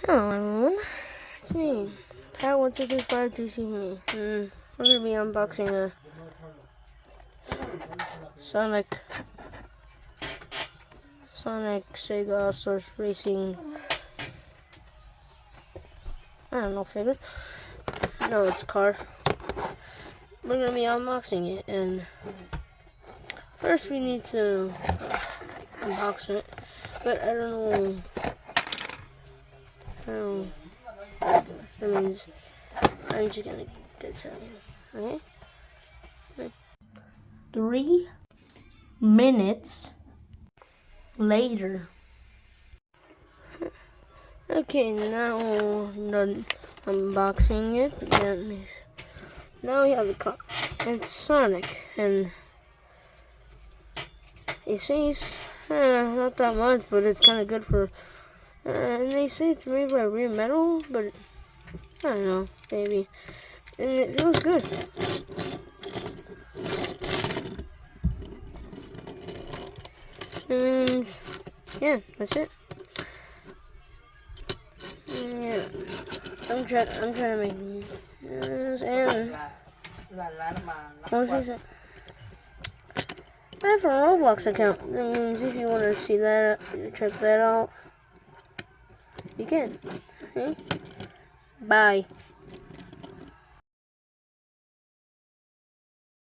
Hello everyone, it's me, Ty1225 TC and we're going to be unboxing a Sonic Sega All-Stars Racing, I don't know, figure? No, it's a car. We're going to be unboxing it, and first we need to unbox it, but I don't know how that means. I'm just going to get something, okay? 3 minutes later. Okay, now done unboxing it. Now we have the car. It's Sonic, and it says not that much, but it's kind of good for. And they say it's made by real metal, but I don't know, maybe. And it feels good. And yeah, that's it. Yeah, I'm trying to make this, and what was it? I have a Roblox account. That means if you want to see that, check that out, you can. Okay? Bye.